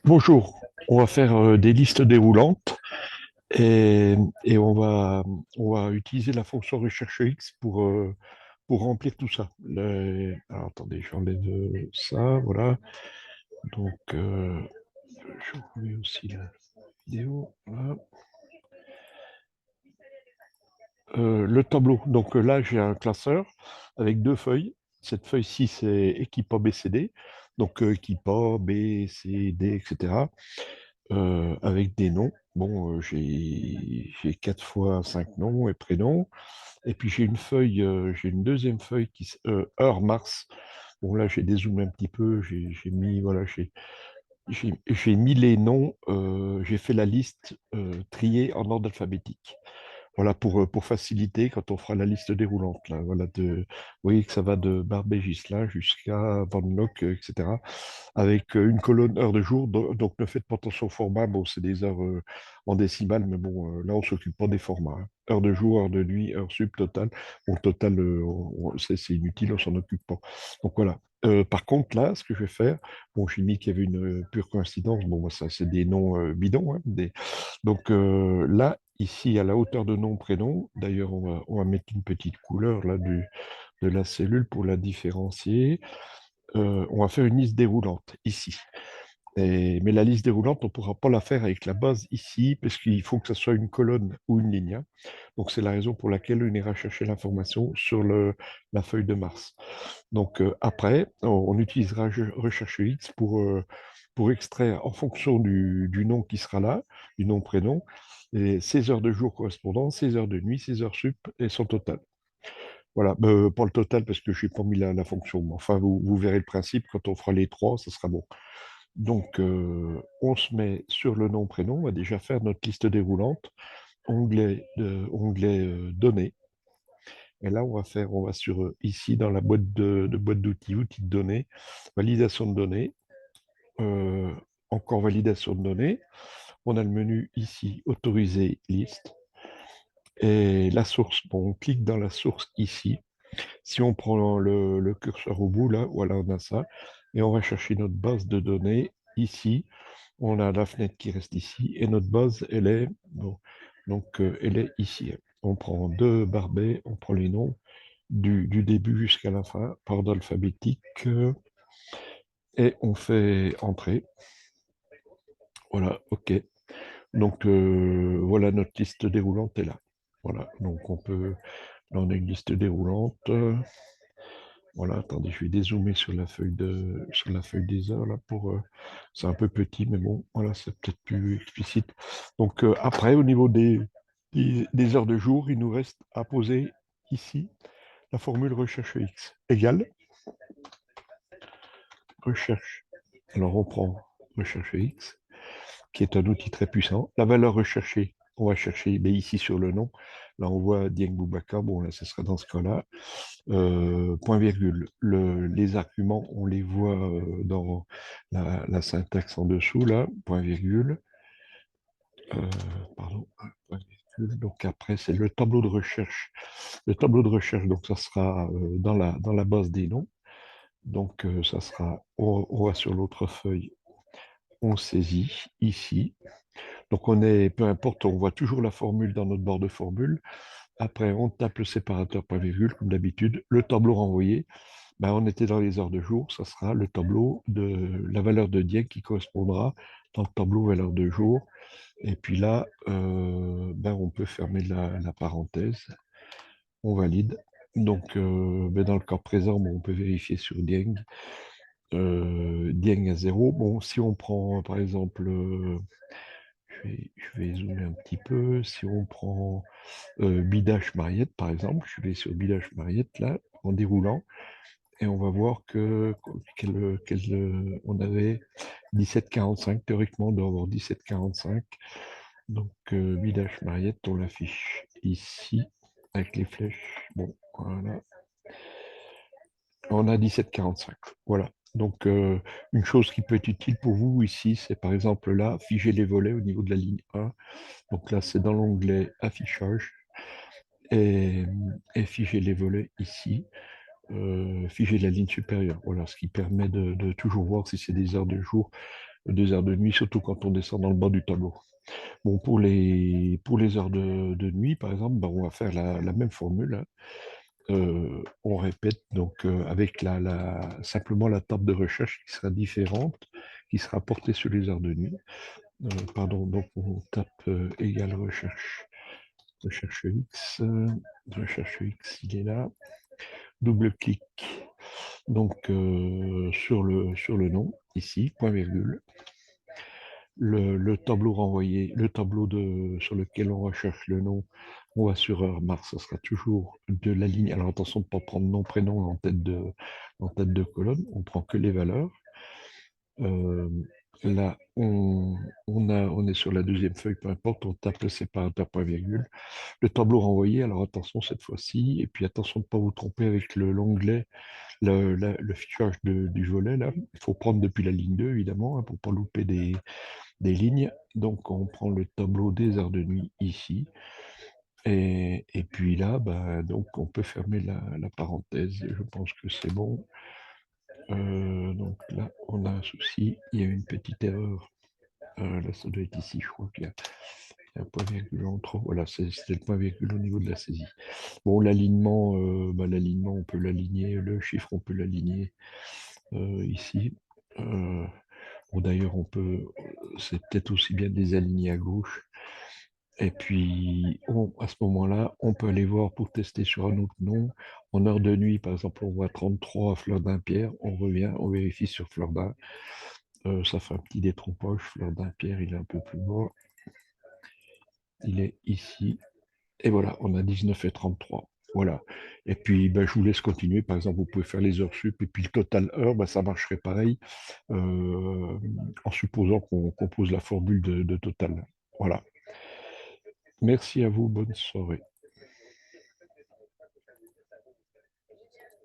Bonjour, on va faire des listes déroulantes et, et on va utiliser la fonction recherche X pour remplir tout ça. Alors, attendez, j'enlève ça, voilà. Donc, je remets aussi la vidéo. Voilà. Le tableau. Donc là, j'ai un classeur avec deux feuilles. Cette feuille-ci, c'est équipe A, B, C, D. Donc équipe A, B, C, D, etc. Avec des noms. Bon, j'ai 4 fois 5 noms et prénoms. Et puis j'ai une deuxième feuille heure mars. Bon, là, j'ai dézoomé un petit peu. J'ai mis, voilà, j'ai mis les noms. J'ai fait la liste triée en ordre alphabétique. Voilà, pour faciliter quand on fera la liste déroulante. Là, voilà, vous voyez que ça va de Barbé-Gisela jusqu'à Van Locke, etc. Avec une colonne heure de jour. Donc, ne faites pas attention au format. Bon, c'est des heures en décimales, mais bon, là, on ne s'occupe pas des formats, hein. Heure de jour, heure de nuit, heure sup, total. Bon, total, c'est inutile, on s'en occupe pas. Donc, voilà. Par contre, là, ce que je vais faire, bon, j'ai mis qu'il y avait une pure coïncidence. Bon, moi, ça, c'est des noms bidons, hein, donc là, ici, à la hauteur de nom, prénom, d'ailleurs, on va mettre une petite couleur là, de la cellule pour la différencier. On va faire une liste déroulante ici. Mais la liste déroulante, on ne pourra pas la faire avec la base ici, parce qu'il faut que ce soit une colonne ou une ligne, hein. Donc c'est la raison pour laquelle on ira chercher l'information sur la feuille de Mars. Donc après, on utilisera recherche X pour extraire en fonction du nom qui sera là, du nom prénom, et ses heures de jour correspondantes, ses heures de nuit, ses heures sup et son total. Voilà, pas le total parce que je n'ai pas mis la fonction. Mais enfin, vous verrez le principe, quand on fera les trois, ça sera bon. Donc, on se met sur le nom prénom, on va déjà faire notre liste déroulante, onglet données. Et là, on va sur ici dans la boîte d'outils, outils de données, validation de données, euh, encore validation de données. On a le menu ici, autoriser liste. Et la source, bon, on clique dans la source ici. Si on prend le curseur au bout, là, voilà, on a ça. Et on va chercher notre base de données ici. On a la fenêtre qui reste ici. Et notre base, elle est, bon, donc, elle est ici. On prend deux barbets, on prend les noms du début jusqu'à la fin, par ordre alphabétique, et on fait entrer. Voilà, OK. Donc, voilà, notre liste déroulante est là. Voilà, donc là, on a une liste déroulante. Voilà, attendez, je vais dézoomer sur la feuille des heures, là, c'est un peu petit, mais bon, voilà, c'est peut-être plus explicite. Donc, après, au niveau des heures de jour, il nous reste à poser ici la formule recherche X égale recherche. Alors, on prend recherche X, qui est un outil très puissant. La valeur recherchée, on va chercher ici sur le nom. Là, on voit Dieng Boubacar. Bon, là, ce sera dans ce cas-là. Point virgule. Les arguments, on les voit dans la syntaxe en dessous, là. Point virgule. Euh, pardon. Point virgule. Donc après, c'est le tableau de recherche. Le tableau de recherche, donc ça sera dans la base des noms. Donc ça sera, on va sur l'autre feuille, on saisit ici. Donc peu importe, on voit toujours la formule dans notre barre de formule. Après, on tape le séparateur point virgule, comme d'habitude. Le tableau renvoyé, ben, on était dans les heures de jour, ça sera le tableau de la valeur de Dieppe qui correspondra dans le tableau valeur de jour. Et puis là, ben, on peut fermer la parenthèse. On valide. Donc, ben, dans le cas présent, bon, on peut vérifier sur Dieng. Dieng à 0. Bon, si on prend, par exemple, je vais zoomer un petit peu. Si on prend Bidache Mariette, par exemple, je vais sur Bidache Mariette, là, en déroulant, et on va voir on avait 17,45. Théoriquement, on doit avoir 17,45. Donc, Bidache Mariette, on l'affiche ici, avec les flèches. Bon, voilà. On a 17,45. Voilà. Donc, une chose qui peut être utile pour vous ici, c'est par exemple là, figer les volets au niveau de la ligne 1. Donc là, c'est dans l'onglet affichage et figer les volets ici. figer la ligne supérieure. Voilà, ce qui permet de toujours voir si c'est des heures de jour, des heures de nuit, surtout quand on descend dans le bas du tableau. Bon, pour les heures de nuit, par exemple, ben, on va faire la même formule, hein. On répète donc avec simplement la table de recherche qui sera différente, qui sera portée sur les heures de nuit. Pardon, donc on tape égal recherche, recherche X, recherche X, il est là, double-clic donc sur le nom, ici, point virgule. Le tableau renvoyé, le tableau sur lequel on recherche le nom, on va sur heure mars, ça sera toujours de la ligne. Alors attention de ne pas prendre nom, prénom en tête de colonne, on prend que les valeurs. Euh, là, on est sur la deuxième feuille, peu importe, on tape le séparateur point virgule. Le tableau renvoyé, alors attention cette fois-ci, et puis attention de ne pas vous tromper avec l'onglet, le fichage du volet, là. Il faut prendre depuis la ligne 2, évidemment, hein, pour ne pas louper des lignes. Donc, on prend le tableau des heures de nuit ici. Et puis là, bah, donc on peut fermer la parenthèse. Je pense que c'est bon. Donc là, on a un souci. Il y a une petite erreur. Là, ça doit être ici. Je crois qu'il y a un point virgule en trop. Voilà, c'était le point virgule au niveau de la saisie. Bon, l'alignement, on peut l'aligner. Le chiffre, on peut l'aligner ici. Bon, d'ailleurs, c'est peut-être aussi bien de les aligner à gauche. Et puis, à ce moment-là, on peut aller voir pour tester sur un autre nom. En heure de nuit, par exemple, on voit 33 à Fleur d'Impierre. On revient, on vérifie sur Fleur d'Impierre. Ça fait un petit détrompage. Fleur d'Impierre, il est un peu plus bas. Il est ici. Et voilà, on a 19 et 33. Voilà. Et puis, ben, je vous laisse continuer. Par exemple, vous pouvez faire les heures sup. Et puis, le total heure, ben, ça marcherait pareil en supposant qu'on pose la formule de total. Voilà. Merci à vous. Bonne soirée.